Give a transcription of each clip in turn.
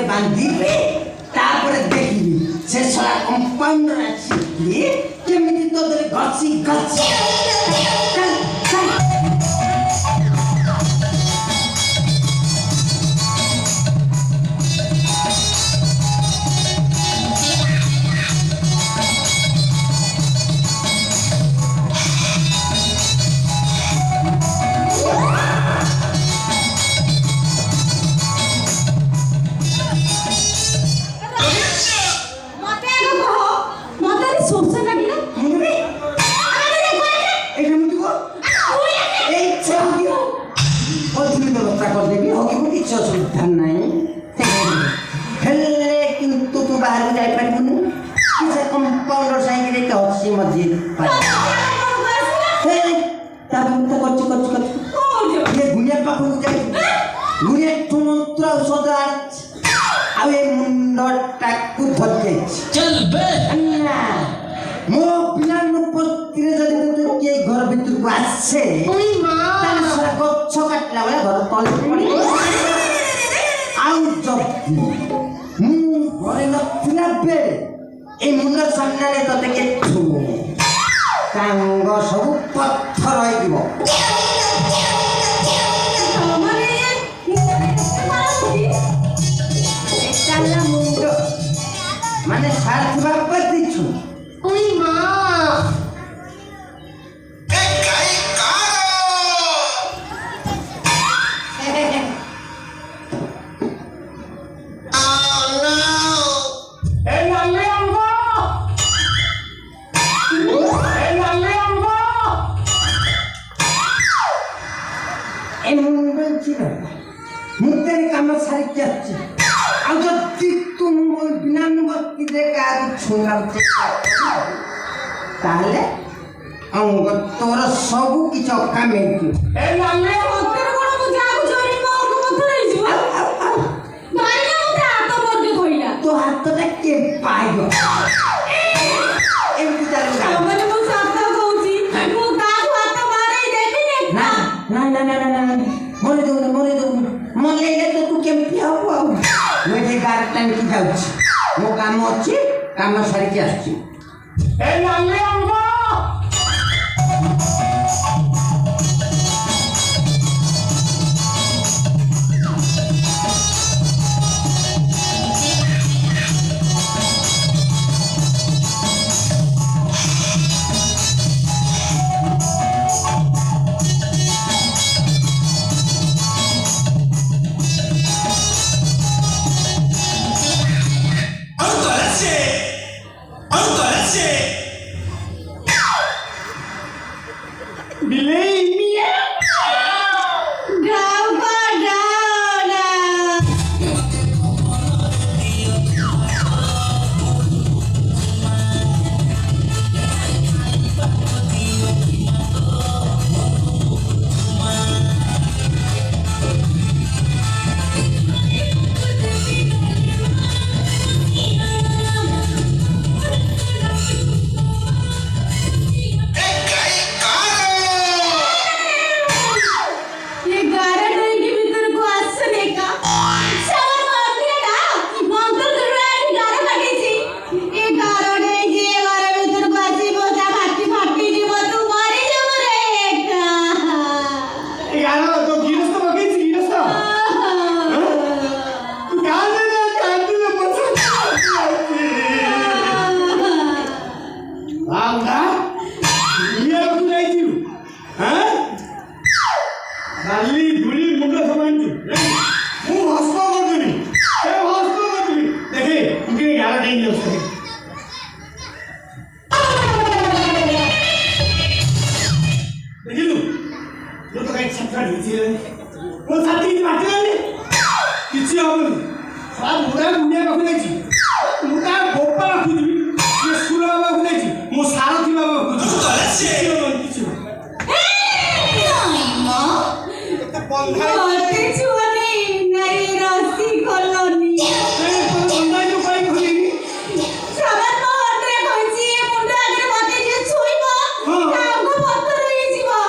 ବାନ୍ଧିବେ ତାପରେ ଦେଖିବି ସେ ଶଳା କମ୍ପାଉଣ୍ଡର ଆସିକି କେମିତି ତୋ ଦେହରେ ଘଷି ଘଷି ସବୁ ପଥର ହେଇଯିବ ମୁଣ୍ଡ ମାନେ ସାରିଥିବା କରିଛୁ ताहले अंग तोर सब किछ अक्का मेंटू ए लाले मतर कोन बुझा चोरी मो को मतर रही छु मारे ना मुता हाथ मोर के धोइला तो हाथ ता के पाइगो एमती चालू गा हमने मो साथ कहूची मो का हाथ मारे देबी ना ना ना ना ना मोरे दो मोले ले तो तू केमती हबो मुझे गार टाइम की जाउची मो काम अछि काम सारी के आछि ए लाले अंग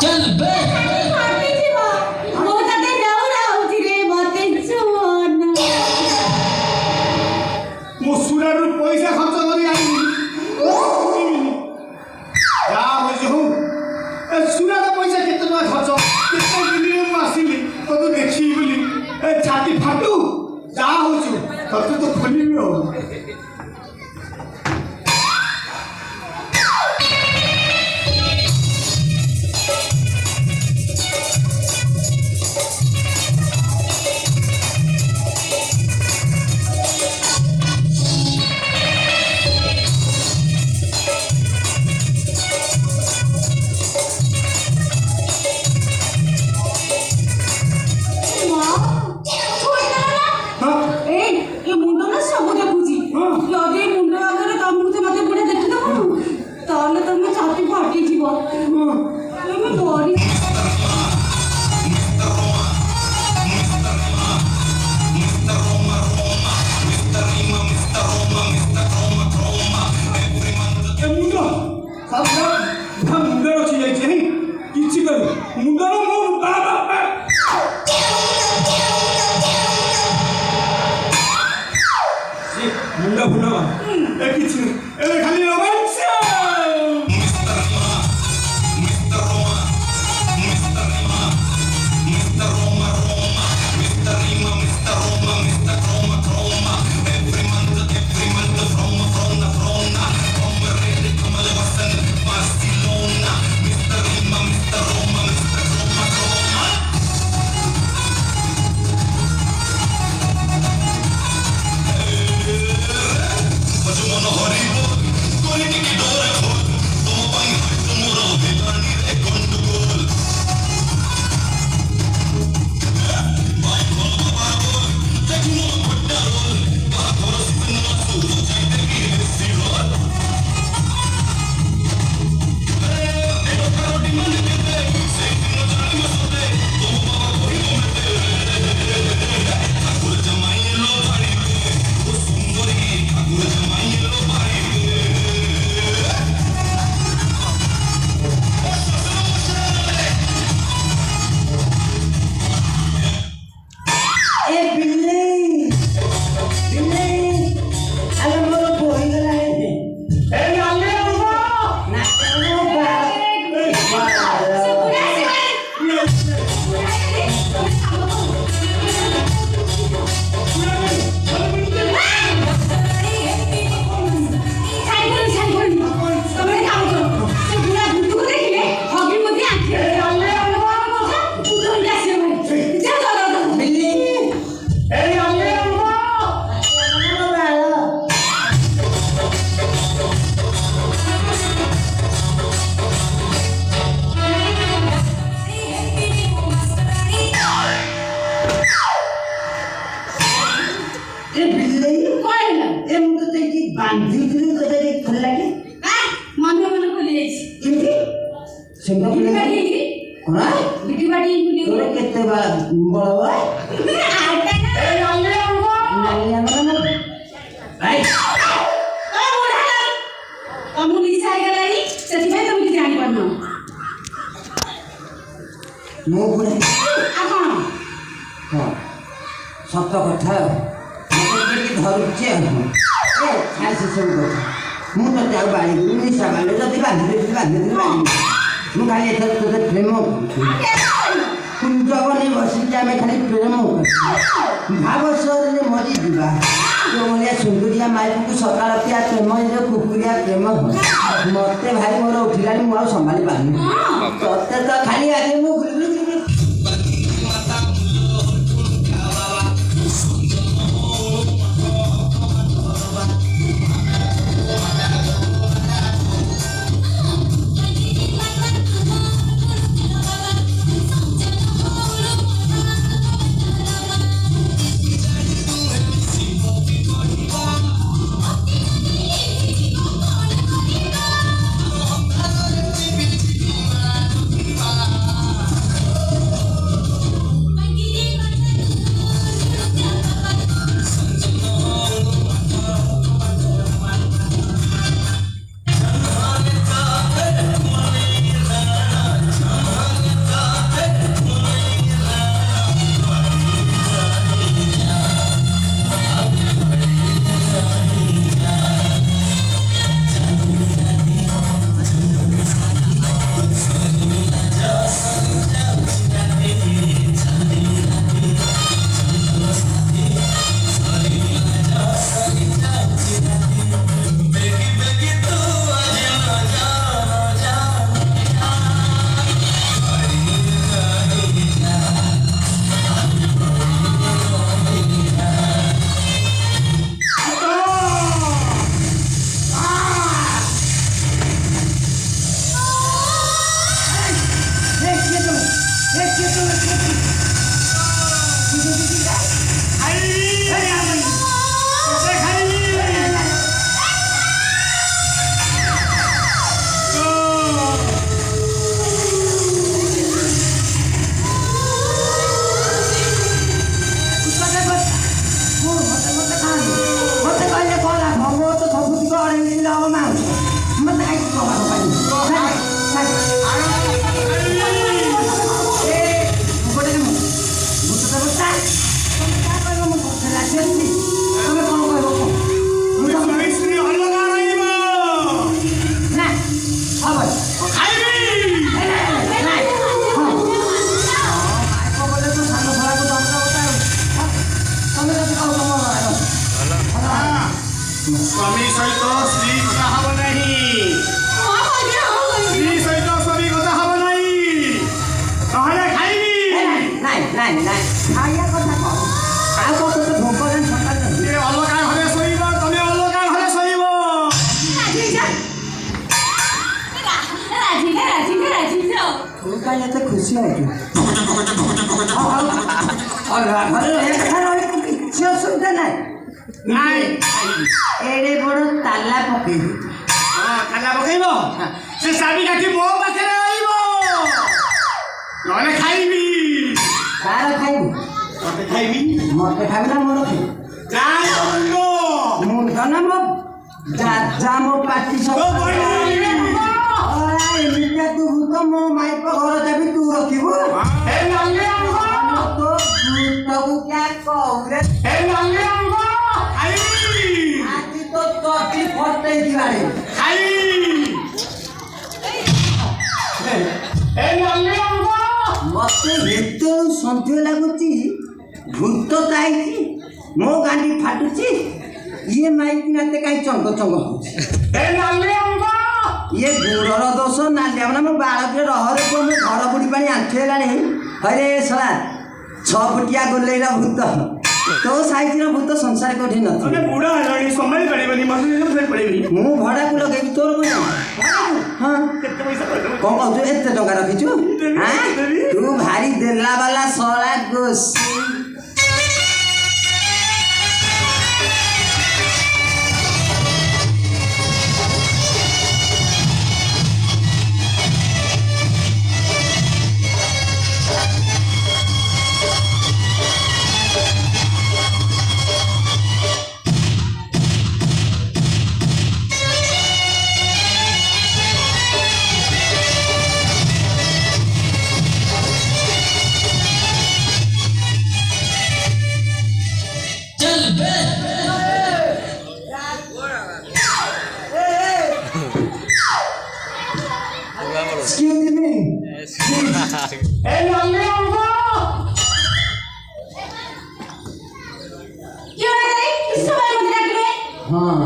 चल बे ମୁଣ୍ଡର ମୋ ମୁଣ୍ଡ ଫୁଣ୍ଡ ଏ କିଛି ଏବେ ଖାଲି ରୋମାନ୍ସ ସତ କଥା ଧରୁଛି ଖାସି ସବୁ କଥା ମୁଁ ତତେ ଆଉ ବାଡ଼ିବି ନିଶା ବାଡ଼ିଲେ ଯଦି ବାନ୍ଧିଦେବି ମୁଁ ଖାଲି ଏଥର ତୋତେ ପ୍ରେମ କୁଞ୍ଜବନି ବସିକି ଆମେ ଖାଲି ପ୍ରେମ ଭାବ ସହରରେ ମରିଯିବା ତୋ ଭଳିଆ ସୁନ୍ଦରିଆ ମାଇକୁ ସକାଳ ପିଆ ପ୍ରେମ କୁକୁରିଆ ପ୍ରେମ ମତେ ଭାଇ ମୋର ଉଠିଲାଣି ମୁଁ ଆଉ ସମ୍ଭାଳି ପାରୁନି ତତେ ତ ଖାଲି ଆଗେ ମୁଁ ନାଇଁ ନାଇଁ ଖାଇବା କଥା କହ ଆଉ କଣ ତୋତେ ଭୋକ ଜାଣି ସକାଳ ଏ ଅଲଗା ଘରେ ଶୋଇବ ତମେ ଅଲଗା ଘରେ ଶୋଇବ ତୁ କାହିଁ ଏତେ ଖୁସି ହଉଛୁ ଅଲଗା ଘରେ ରହିବା କଥା ରହିବୁ କିଛି ଅସୁବିଧା ନାହିଁ ଏଡ଼େ ବଡ଼ ତାଲା ପକେଇବି ତାଲା ପକେଇବ ସେ ଚାବି କାଠି ମୋ ପାଖରେ ରହିବ ନହେଲେ ଖାଇବି କାହାର ଖାଇବୁ ମତେ ଖାଇବି ମତେ ଖାଇବୁ ନା ମୋର ଖାଇବୁ ମୁଣ୍ଡ ନା ମୋ ଯାଜା ମୋ ପାଟି ସବୁ ଏମିତିଆ ତୁ ଭୂତ ମୋ ମାଇପ ଘର ଯାବି ତୁ ରଖିବୁ ତୋ ଭୂତକୁ କ୍ୟା କହୁରେ ଆଜି ତ ତୋଟି ଫଟେଇ ଦିବାରେ ମତେ ଏତେବେଳୁ ସନ୍ଦେହ ଲାଗୁଛି ଭୂତ ଯାଇଛି ମୋ ଗାଣ୍ଡି ଫାଟୁଛି ଇଏ ମାଇକି ନାତେ କାହିଁ ଚଙ୍ଗ ଚଙ୍ଗ ହଉଛି ଇଏ ଗୁଡ଼ର ଦୋଷ ନାଲିଆ ମାନେ ମୋ ବାଳକରେ ରହରେ ପୁଅ ମୋ ଘର ବୁଡ଼ି ପାଣି ଆଣ୍ଠି ହେଲାଣି ହରେ ଶଳା 6 ଫୁଟିଆ ଗୋଲେଇର ଭୂତ ତୋ ସାଇଜର ଭୂତ ସଂସାର କୋଉଠି ନଥିବ ମୁଁ ଭଡ଼ାକୁ ଲଗେଇବି ତୋର ପଇସା ହଁ କଣ କହୁଛୁ ଏତେ ଟଙ୍କା ରଖିଛୁ ତୁ ଭାରି ଦେଲା ବାଲା ଶଳା ଗୋସି Excuse me. हाँ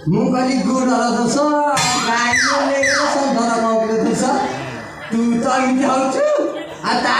ମୁଁ କହିଲି ଗୁଡ଼ର ଦୋଷ ଗାଈ ଧର କଣ ଦୋଷ ତୁ ତ ଏମିତି ହଉଛୁ ଆଉ ତା